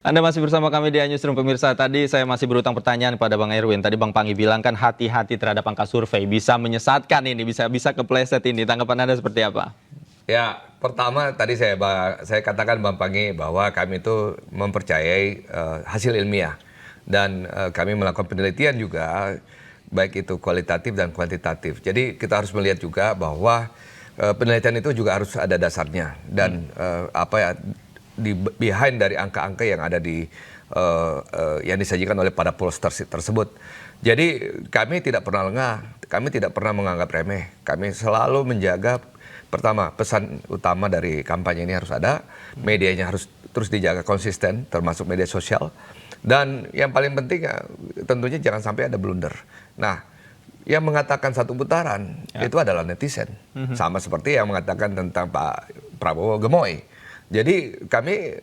Anda masih bersama kami di Newsroom pemirsa. Tadi saya masih berutang pertanyaan kepada Bang Erwin. Tadi Bang Panggi bilang kan hati-hati terhadap angka survei. Bisa menyesatkan ini, bisa kepleset ini. Tanggapan Anda seperti apa? Ya, pertama tadi saya katakan Bang Panggi bahwa kami itu mempercayai hasil ilmiah. Dan kami melakukan penelitian juga, baik itu kualitatif dan kuantitatif. Jadi kita harus melihat juga bahwa penelitian itu juga harus ada dasarnya. Dan di behind dari angka-angka yang ada di yang disajikan oleh para pollster tersebut. Jadi kami tidak pernah lengah, kami tidak pernah menganggap remeh. Kami selalu menjaga, pertama, pesan utama dari kampanye ini harus ada, medianya harus terus dijaga konsisten, termasuk media sosial. Dan yang paling penting tentunya jangan sampai ada blunder. Nah, yang mengatakan satu putaran itu adalah netizen. Sama seperti yang mengatakan tentang Pak Prabowo gemoy. Jadi kami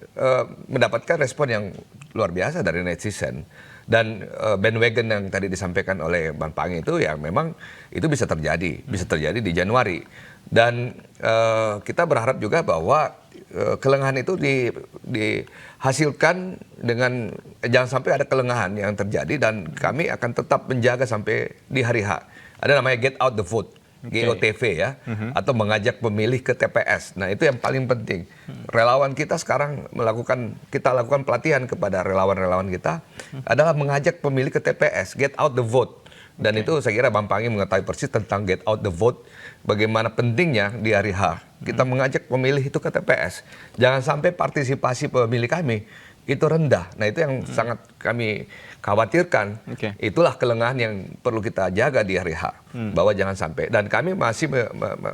mendapatkan respon yang luar biasa dari netizen. Dan bandwagon yang tadi disampaikan oleh Bang Panggi itu ya memang itu bisa terjadi di Januari. Dan kita berharap juga bahwa kelengahan itu dihasilkan dengan jangan sampai ada kelengahan yang terjadi, dan kami akan tetap menjaga sampai di hari H. Ada namanya get out the vote. GOTV ya, atau mengajak pemilih ke TPS. Nah, itu yang paling penting. Relawan kita sekarang kita lakukan pelatihan kepada relawan-relawan kita adalah mengajak pemilih ke TPS, get out the vote. Dan itu saya kira Bang Panggi mengetahui persis tentang get out the vote, bagaimana pentingnya di hari H. Kita mengajak pemilih itu ke TPS. Jangan sampai partisipasi pemilih kami itu rendah. Nah, itu yang sangat kami khawatirkan. Itulah kelengahan yang perlu kita jaga di hari H. Bahwa jangan sampai. Dan kami masih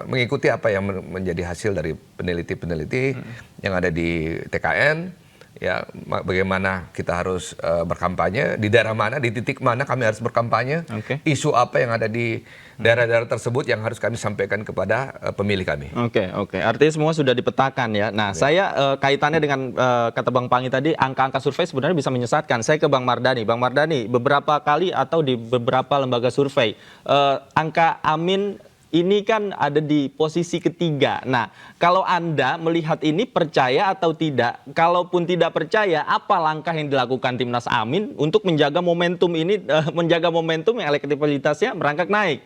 mengikuti apa yang menjadi hasil dari peneliti-peneliti yang ada di TKN. Ya, bagaimana kita harus berkampanye, di daerah mana, di titik mana kami harus berkampanye, isu apa yang ada di daerah-daerah tersebut yang harus kami sampaikan kepada pemilih kami. Oke. Artinya semua sudah dipetakan ya. Nah, saya kaitannya dengan kata Bang Panggi tadi, angka-angka survei sebenarnya bisa menyesatkan. Saya ke Bang Mardhani. Bang Mardhani, beberapa kali atau di beberapa lembaga survei, angka Amin ini kan ada di posisi ketiga. Nah, kalau Anda melihat ini percaya atau tidak? Kalaupun tidak percaya, apa langkah yang dilakukan Timnas Amin untuk menjaga momentum ini, menjaga momentum yang elektabilitasnya merangkak naik?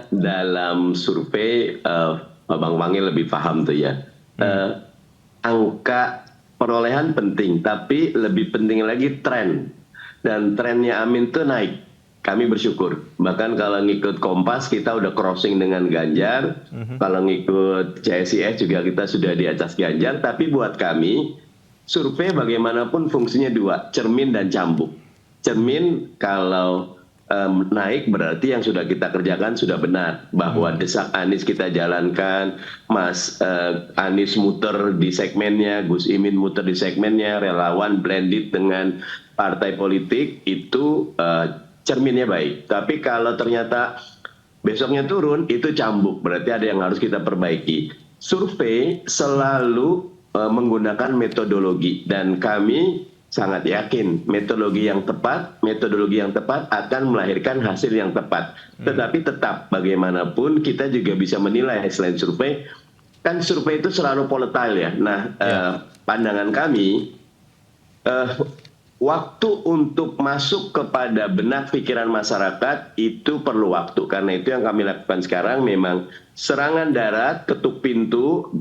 Dalam survei, Bang Panggi lebih paham tuh ya. Angka perolehan penting, tapi lebih penting lagi tren. Dan trennya Amin tuh naik. Kami bersyukur. Bahkan kalau ngikut Kompas kita udah crossing dengan Ganjar. Kalau ngikut CSIS juga kita sudah di atas Ganjar. Tapi buat kami, survei bagaimanapun fungsinya dua, cermin dan cambuk. Cermin kalau naik berarti yang sudah kita kerjakan sudah benar. Bahwa desak Anies kita jalankan, Mas Anies muter di segmennya, Gus Imin muter di segmennya, relawan blended dengan partai politik, itu cerminnya baik. Tapi kalau ternyata besoknya turun, itu cambuk. Berarti ada yang harus kita perbaiki. Survei selalu menggunakan metodologi. Dan kami sangat yakin metodologi yang tepat akan melahirkan hasil yang tepat. Tetapi tetap bagaimanapun kita juga bisa menilai selain survei. Kan survei itu selalu volatile ya. Nah, pandangan kami, waktu untuk masuk kepada benak pikiran masyarakat itu perlu waktu. Karena itu yang kami lakukan sekarang memang serangan darat, ketuk pintu,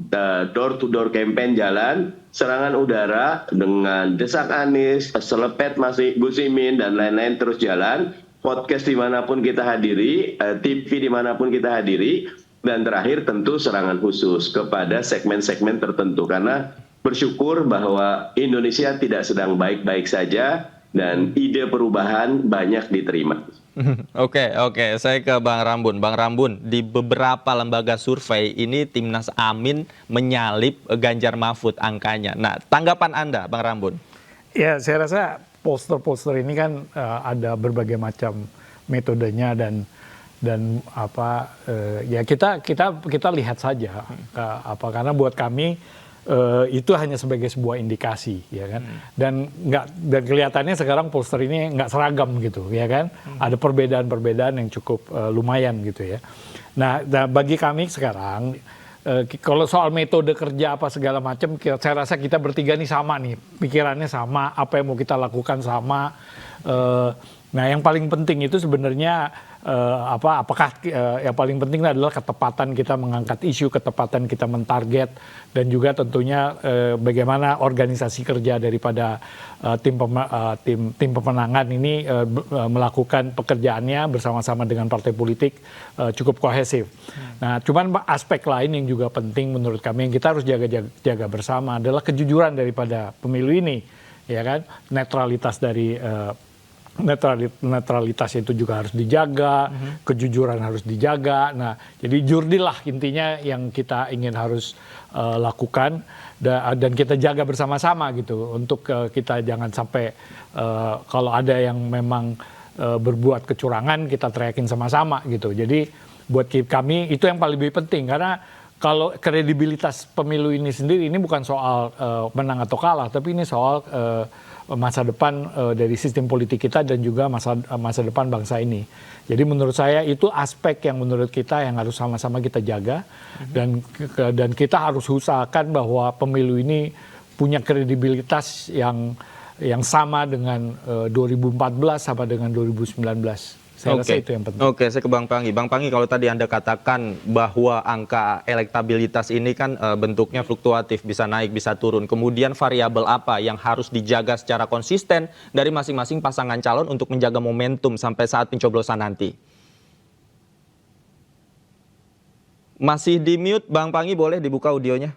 door to door campaign jalan, serangan udara dengan desak Anies, selepet masih Gus Imin dan lain-lain terus jalan, podcast dimanapun kita hadiri, TV dimanapun kita hadiri, dan terakhir tentu serangan khusus kepada segmen-segmen tertentu. Karena bersyukur bahwa Indonesia tidak sedang baik-baik saja dan ide perubahan banyak diterima. Oke. Saya ke Bang Rambun. Bang Rambun, di beberapa lembaga survei ini Timnas Amin menyalip Ganjar Mahfud angkanya. Nah, tanggapan Anda, Bang Rambun? Ya, saya rasa poster-poster ini kan ada berbagai macam metodenya dan ya kita lihat saja karena buat kami itu hanya sebagai sebuah indikasi, ya kan. Dan kelihatannya sekarang poster ini nggak seragam gitu, ya kan. Ada perbedaan-perbedaan yang cukup lumayan gitu ya. Nah, bagi kami sekarang kalau soal metode kerja apa segala macam, saya rasa kita bertiga nih sama nih, pikirannya sama, apa yang mau kita lakukan sama. Nah, yang paling penting itu sebenarnya apakah yang paling penting adalah ketepatan kita mengangkat isu, ketepatan kita mentarget, dan juga tentunya bagaimana organisasi kerja daripada tim pemenangan ini melakukan pekerjaannya bersama-sama dengan partai politik cukup kohesif. Nah, cuman aspek lain yang juga penting menurut kami yang kita harus jaga bersama adalah kejujuran daripada pemilu ini, ya kan? Netralitas dari netralitas itu juga harus dijaga, kejujuran harus dijaga. Nah, jadi jurdil lah intinya yang kita ingin harus lakukan dan kita jaga bersama-sama gitu untuk kita jangan sampai kalau ada yang memang berbuat kecurangan kita teriakin sama-sama gitu. Jadi buat kami itu yang paling lebih penting karena kalau kredibilitas pemilu ini sendiri ini bukan soal menang atau kalah, tapi ini soal masa depan dari sistem politik kita dan juga masa depan bangsa ini. Jadi menurut saya itu aspek yang menurut kita yang harus sama-sama kita jaga dan kita harus usahakan bahwa pemilu ini punya kredibilitas yang sama dengan 2014 sama dengan 2019. Saya rasa itu yang penting. Oke, saya ke Bang Panggi. Bang Panggi, kalau tadi Anda katakan bahwa angka elektabilitas ini kan bentuknya fluktuatif, bisa naik, bisa turun. Kemudian variabel apa yang harus dijaga secara konsisten dari masing-masing pasangan calon untuk menjaga momentum sampai saat pencoblosan nanti? Masih di mute, Bang Panggi, boleh dibuka audionya?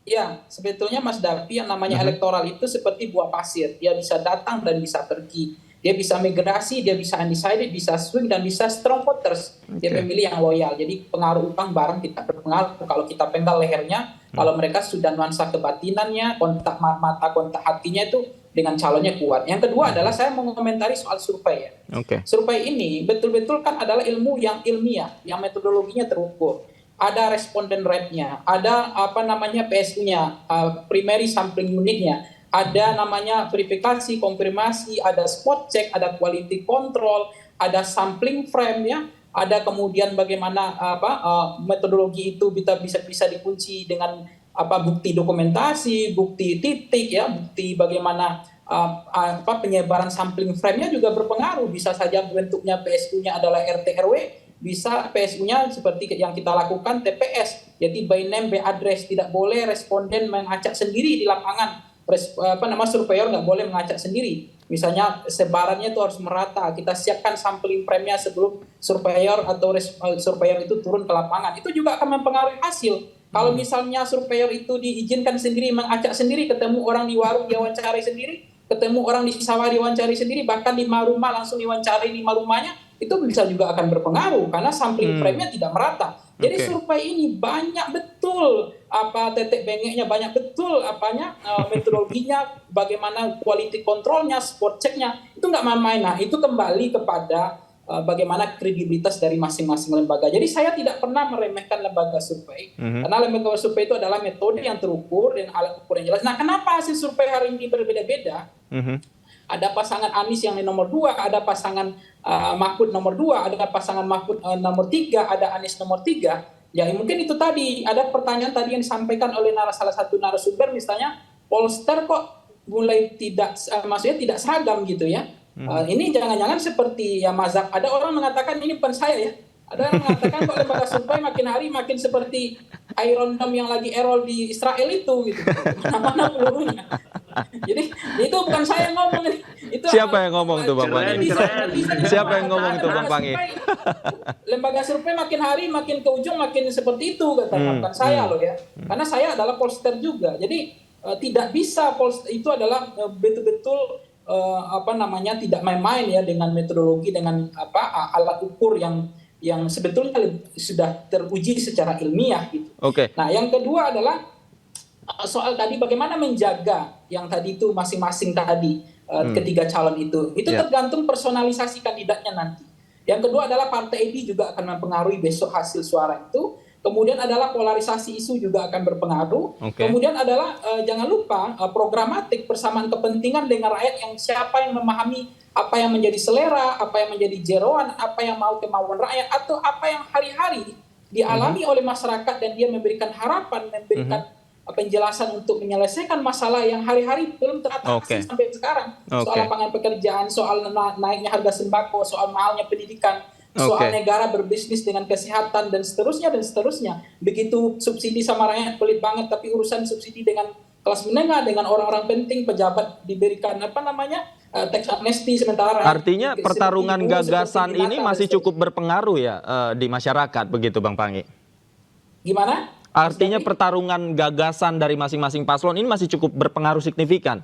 Ya, sebetulnya Mas Davi yang namanya elektoral itu seperti buah pasir. Dia bisa datang dan bisa pergi. Dia bisa migrasi, dia bisa undecided, bisa swing, dan bisa strong voters. Dia pemilih yang loyal. Jadi pengaruh utang barang tidak berpengaruh. Kalau kita penggal lehernya, kalau mereka sudah nuansa kebatinannya, kontak mata, kontak hatinya itu dengan calonnya kuat. Yang kedua adalah saya mau mengomentari soal survei ya. Survei ini betul-betul kan adalah ilmu yang ilmiah, yang metodologinya terukur. Ada responden rate-nya, ada PSU-nya, primary sampling unit-nya. Ada namanya verifikasi, konfirmasi, ada spot check, ada quality control, ada sampling frame ya, ada kemudian bagaimana metodologi itu bisa dikunci dengan bukti dokumentasi, bukti titik ya, bukti bagaimana penyebaran sampling frame-nya juga berpengaruh. Bisa saja bentuknya PSU-nya adalah RT RW, bisa PSU-nya seperti yang kita lakukan TPS, jadi by name by address, tidak boleh responden mengacak sendiri di lapangan. Surveyor nggak boleh mengacak sendiri. Misalnya sebarannya itu harus merata. Kita siapkan sampling frame-nya sebelum surveyor atau surveyor itu turun ke lapangan. Itu juga akan mempengaruhi hasil. Kalau misalnya surveyor itu diizinkan sendiri, mengacak sendiri, ketemu orang di warung diwawancari sendiri, ketemu orang di sawah diwawancari sendiri, bahkan di rumah langsung diwawancari di rumahnya, itu bisa juga akan berpengaruh karena sampling frame-nya tidak merata. Jadi survei ini banyak betul tetek bengeknya, banyak betul metodologinya, bagaimana quality controlnya, spot check-nya, itu nggak main-main. Nah, itu kembali kepada bagaimana kredibilitas dari masing-masing lembaga. Jadi saya tidak pernah meremehkan lembaga survei, karena lembaga survei itu adalah metode yang terukur dan alat ukur yang jelas. Nah, kenapa hasil survei hari ini berbeda-beda? Ada pasangan Anies yang di nomor 2, ada pasangan Mahfud nomor 2, ada pasangan Mahfud nomor 3, ada Anies nomor 3. Ya mungkin itu tadi, ada pertanyaan tadi yang disampaikan oleh salah satu narasumber, misalnya pollster kok mulai tidak seragam gitu ya. Ini jangan-jangan seperti ya mazhab, ada orang mengatakan ini bukan saya ya. Ada yang mengatakan kok lembaga survei makin hari makin seperti Iron Dome yang lagi error di Israel itu gitu. Mana-mana pelurunya. Jadi itu bukan saya yang ngomong nih. Itu siapa yang ngomong tuh Bang Panggi? Siapa yang ngomong tuh Bang Panggi? Lembaga survei makin hari makin ke ujung makin seperti itu katakan, bukan saya loh ya. Karena saya adalah pollster juga. Jadi tidak bisa itu adalah betul-betul tidak main-main ya dengan metodologi, dengan alat ukur yang sebetulnya sudah teruji secara ilmiah gitu. Nah, yang kedua adalah soal tadi bagaimana menjaga yang tadi itu masing-masing tadi ketiga calon itu tergantung personalisasi kandidatnya nanti. Yang kedua adalah partai ini juga akan mempengaruhi besok hasil suara itu. Kemudian adalah polarisasi isu juga akan berpengaruh. Kemudian adalah jangan lupa programatik, persamaan kepentingan dengan rakyat, yang siapa yang memahami apa yang menjadi selera, apa yang menjadi jeroan, apa yang mau kemauan rakyat, atau apa yang hari-hari dialami oleh masyarakat dan dia memberikan harapan, memberikan penjelasan untuk menyelesaikan masalah yang hari-hari belum teratasi sampai sekarang. Soal lapangan pekerjaan, soal naiknya harga sembako, soal mahalnya pendidikan, soal negara berbisnis dengan kesehatan dan seterusnya dan seterusnya. Begitu subsidi sama rakyat pelit banget, tapi urusan subsidi dengan kelas menengah, dengan orang-orang penting, pejabat diberikan tax amnesty, sementara artinya pertarungan gagasan ini masih cukup berpengaruh ya di masyarakat, begitu Bang Pangi? Gimana? Artinya pertarungan gagasan dari masing-masing paslon ini masih cukup berpengaruh signifikan?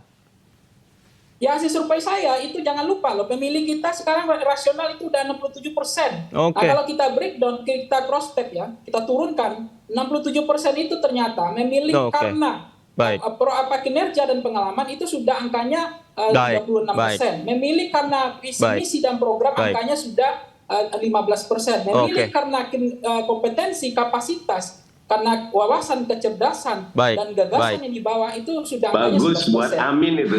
Ya, hasil survei saya itu jangan lupa loh, pemilih kita sekarang rasional itu udah 67%. Nah, kalau kita breakdown, kita cross step ya, kita turunkan 67% itu ternyata memilih karena kinerja dan pengalaman itu sudah angkanya 36%. Memilih karena visi misi dan program angkanya sudah 15%. Memilih karena kompetensi, kapasitas, karena wawasan, kecerdasan dan gagasan yang dibawa itu sudah angkanya 11%. Bagus buat Amin itu.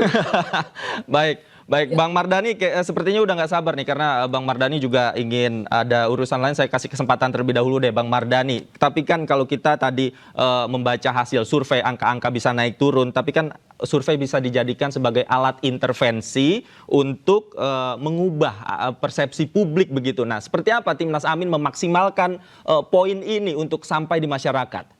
Baik, Bang Mardhani sepertinya udah nggak sabar nih karena Bang Mardhani juga ingin ada urusan lain. Saya kasih kesempatan terlebih dahulu deh Bang Mardhani. Tapi kan kalau kita tadi membaca hasil survei, angka-angka bisa naik turun, tapi kan survei bisa dijadikan sebagai alat intervensi untuk mengubah persepsi publik begitu. Nah, seperti apa Timnas Amin memaksimalkan poin ini untuk sampai di masyarakat?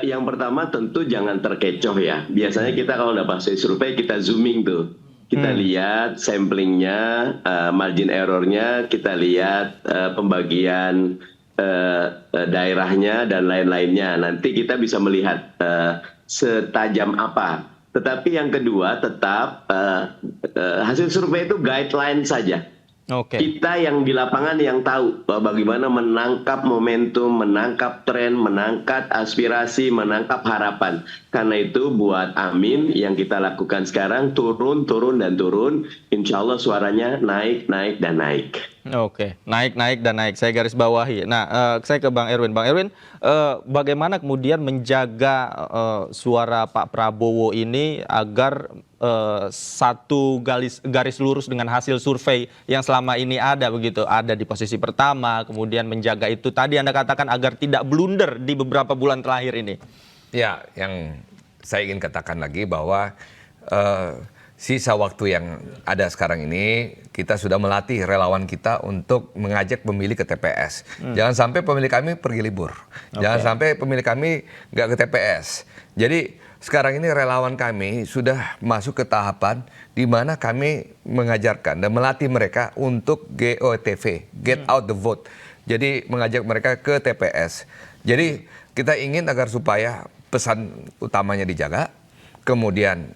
Yang pertama tentu jangan terkecoh ya. Biasanya kita kalau dapat hasil survei kita zooming tuh. Kita lihat samplingnya, margin errornya, kita lihat pembagian daerahnya dan lain-lainnya. Nanti kita bisa melihat setajam apa. Tetapi yang kedua tetap hasil survei itu guideline saja. Kita yang di lapangan yang tahu bahwa bagaimana menangkap momentum, menangkap tren, menangkap aspirasi, menangkap harapan. Karena itu buat Amin yang kita lakukan sekarang turun dan turun. Insya Allah suaranya naik dan naik. Naik dan naik. Saya garis bawahi. Nah, saya ke Bang Erwin. Bang Erwin, bagaimana kemudian menjaga suara Pak Prabowo ini agar satu garis lurus dengan hasil survei yang selama ini ada begitu, ada di posisi pertama, kemudian menjaga itu tadi Anda katakan agar tidak blunder di beberapa bulan terakhir ini. Ya, yang saya ingin katakan lagi bahwa sisa waktu yang ada sekarang ini kita sudah melatih relawan kita untuk mengajak pemilih ke TPS. Jangan sampai pemilih kami pergi libur. Jangan sampai pemilih kami nggak ke TPS. Jadi sekarang ini relawan kami sudah masuk ke tahapan di mana kami mengajarkan dan melatih mereka untuk GOTV, get out the vote. Jadi mengajak mereka ke TPS. Jadi kita ingin agar supaya pesan utamanya dijaga, kemudian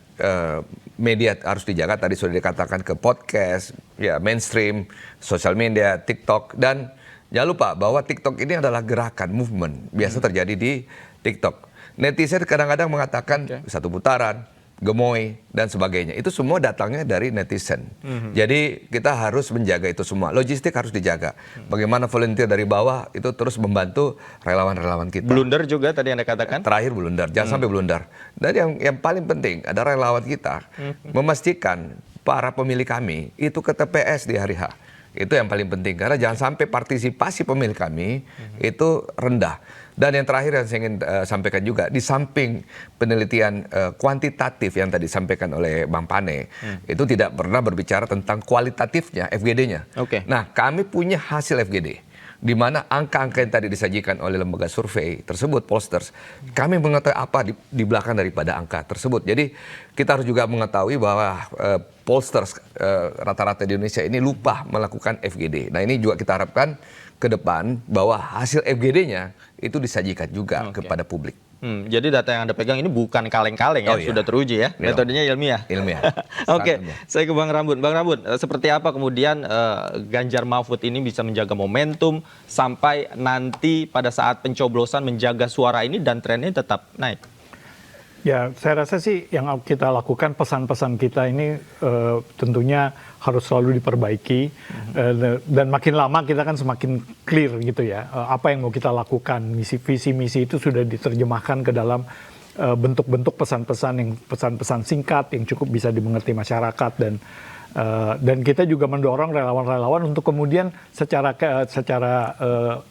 media harus dijaga, tadi sudah dikatakan ke podcast, ya mainstream, sosial media, TikTok, dan jangan lupa bahwa TikTok ini adalah gerakan, movement, biasa terjadi di TikTok. Netizen kadang-kadang mengatakan satu putaran, gemoy, dan sebagainya. Itu semua datangnya dari netizen. Jadi kita harus menjaga itu semua. Logistik harus dijaga. Bagaimana volunteer dari bawah itu terus membantu relawan-relawan kita. Blunder juga tadi Anda katakan? Terakhir blunder, jangan sampai blunder. Dan yang paling penting ada relawan kita memastikan para pemilih kami itu ke TPS di hari H. Itu yang paling penting. Karena jangan sampai partisipasi pemilih kami itu rendah. Dan yang terakhir yang saya ingin sampaikan juga, di samping penelitian kuantitatif yang tadi disampaikan oleh Bang Pane, itu tidak pernah berbicara tentang kualitatifnya, FGD-nya. Nah, kami punya hasil FGD, di mana angka-angka yang tadi disajikan oleh lembaga survei tersebut, pollsters, kami mengetahui apa di belakang daripada angka tersebut. Jadi kita harus juga mengetahui bahwa pollsters rata-rata di Indonesia ini lupa melakukan FGD. Nah, ini juga kita harapkan ke depan bahwa hasil FGD-nya itu disajikan juga kepada publik. Jadi data yang Anda pegang ini bukan kaleng-kaleng ya, sudah teruji ya, metodenya ilmiah. Saya ke Bang Rambut. Bang Rambut, seperti apa kemudian Ganjar Mahfud ini bisa menjaga momentum sampai nanti pada saat pencoblosan menjaga suara ini dan trennya tetap naik? Ya, saya rasa sih yang kita lakukan, pesan-pesan kita ini tentunya harus selalu diperbaiki dan makin lama kita kan semakin clear gitu ya, apa yang mau kita lakukan, visi misi itu sudah diterjemahkan ke dalam bentuk-bentuk pesan-pesan singkat yang cukup bisa dimengerti masyarakat dan Dan kita juga mendorong relawan-relawan untuk kemudian secara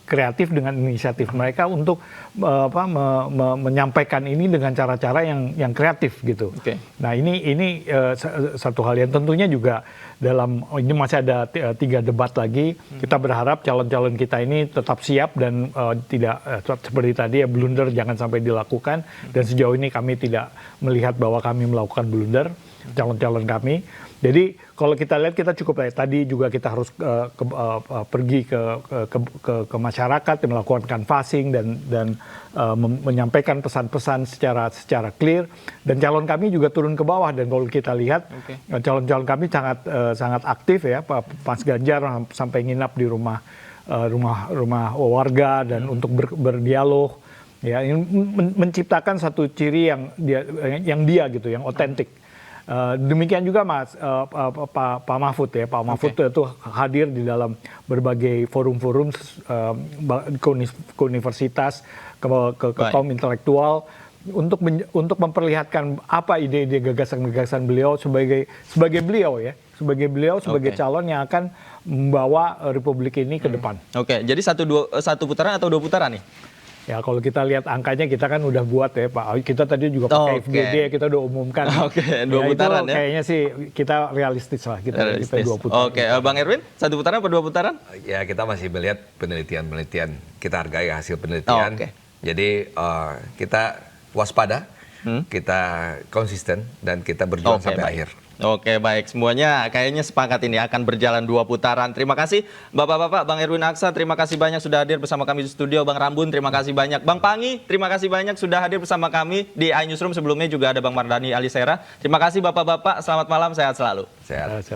kreatif dengan inisiatif mereka untuk menyampaikan ini dengan cara-cara yang kreatif gitu. Oke. Nah ini satu hal yang tentunya juga ini masih ada 3 debat lagi. Kita berharap calon-calon kita ini tetap siap dan tidak seperti tadi ya, blunder jangan sampai dilakukan. Dan sejauh ini kami tidak melihat bahwa kami melakukan blunder, calon-calon kami. Jadi kalau kita lihat kita cukup tadi juga kita harus pergi ke masyarakat, melakukan canvassing dan menyampaikan pesan-pesan secara clear, dan calon kami juga turun ke bawah. Dan kalau kita lihat calon-calon kami sangat aktif ya, Mas Ganjar sampai nginap di rumah warga dan untuk berdialog ya, menciptakan satu ciri yang dia gitu, yang otentik. Demikian juga Pak Mahfud ya, Pak Mahfud itu hadir di dalam berbagai forum-forum ke universitas, ke kaum intelektual untuk memperlihatkan apa ide-ide gagasan-gagasan beliau sebagai beliau ya, sebagai calon yang akan membawa Republik ini ke depan. Oke, jadi satu putaran atau 2 putaran nih? Ya kalau kita lihat angkanya kita kan udah buat ya Pak. Kita tadi juga pakai FGD, kita udah umumkan. Oke, 2 putaran ya. Kayaknya sih kita realistis lah, kita 2 putaran. Oke, Bang Erwin, 1 putaran atau 2 putaran? Ya kita masih melihat penelitian. Kita hargai hasil penelitian. Jadi kita waspada, kita konsisten, dan kita berjuang sampai akhir. Oke, baik. Semuanya kayaknya sepakat ini akan berjalan 2 putaran. Terima kasih Bapak-bapak, Bang Erwin Aksa, terima kasih banyak sudah hadir bersama kami di studio. Bang Rambun, terima kasih banyak. Bang Pangi, terima kasih banyak sudah hadir bersama kami di iNewsroom. Sebelumnya juga ada Bang Mardhani Alisera. Terima kasih Bapak-bapak, selamat malam, sehat selalu. Sehat.